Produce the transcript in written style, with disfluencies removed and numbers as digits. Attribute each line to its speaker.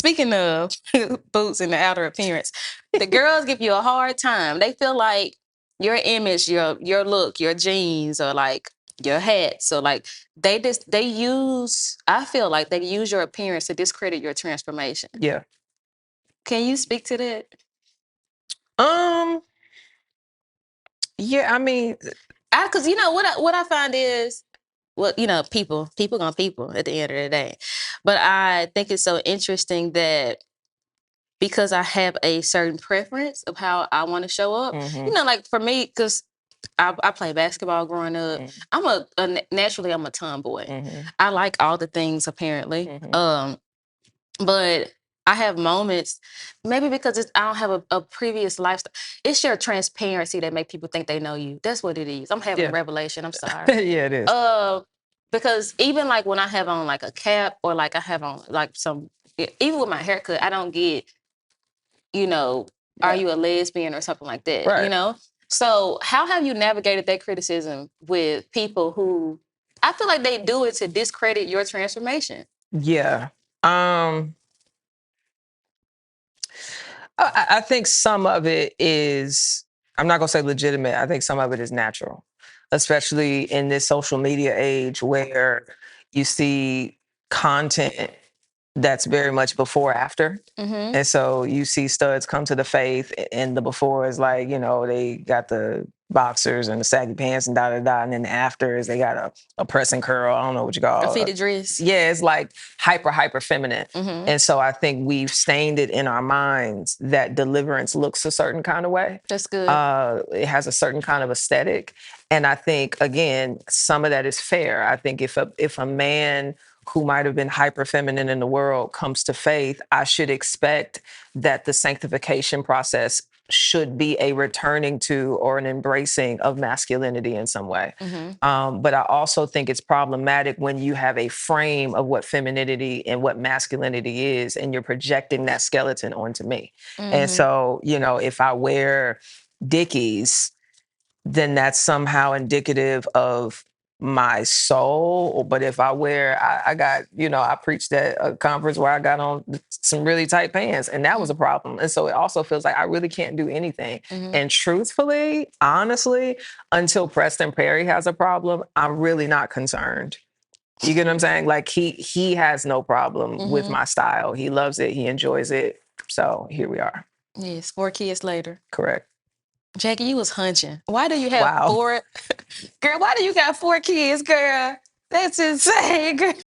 Speaker 1: speaking of boots and the outer appearance, the girls give you a hard time. They feel like your image, your look, your jeans, or like your hat. So like they use. I feel like they use your appearance to discredit your transformation.
Speaker 2: Yeah.
Speaker 1: Can you speak to that?
Speaker 2: Yeah, I mean,
Speaker 1: Because what I find is, well, people gonna people at the end of the day, but I think it's so interesting that because I have a certain preference of how I want to show up. Like for me, because I played basketball growing up. Naturally I'm a tomboy. I like all the things apparently. But I have moments, maybe because I don't have a previous lifestyle. It's your transparency that make people think they know you. That's what it is. I'm having a revelation. I'm sorry.
Speaker 2: Yeah, it is.
Speaker 1: Because even like when I have on like a cap or like I have on like even with my haircut, I don't get, are you a lesbian or something like that,
Speaker 2: Right.
Speaker 1: So how have you navigated that criticism with people who I feel like they do it to discredit your transformation?
Speaker 2: Yeah. I think some of it is, I'm not going to say legitimate. I think some of it is natural, especially in this social media age where you see content that's very much before after. And so you see studs come to the faith and the before is like, they got the boxers and the saggy pants and da-da-da. And then the after is they got a press and curl. I don't know what you call it.
Speaker 1: A fitted dress.
Speaker 2: Yeah, it's like hyper feminine. And so I think we've stained it in our minds that deliverance looks a certain kind of way.
Speaker 1: That's good.
Speaker 2: It has a certain kind of aesthetic. And I think, again, some of that is fair. I think if a man who might have been hyper feminine in the world comes to faith, I should expect that the sanctification process should be a returning to or an embracing of masculinity in some way. But I also think it's problematic when you have a frame of what femininity and what masculinity is, and you're projecting that skeleton onto me. And so, if I wear Dickies, then that's somehow indicative of my soul. But if I wear, I got, I preached at a conference where I got on some really tight pants, and that was a problem. And so it also feels like I really can't do anything. And truthfully, honestly, until Preston Perry has a problem, I'm really not concerned. You get what I'm saying? Like he has no problem with my style. He loves it. He enjoys it. So here we are.
Speaker 1: Yes, 4 kids later.
Speaker 2: Correct.
Speaker 1: Jackie, you was hunching. Why do you have
Speaker 2: Wow.
Speaker 1: 4? Girl, why do you got 4 kids, girl? That's insane, girl.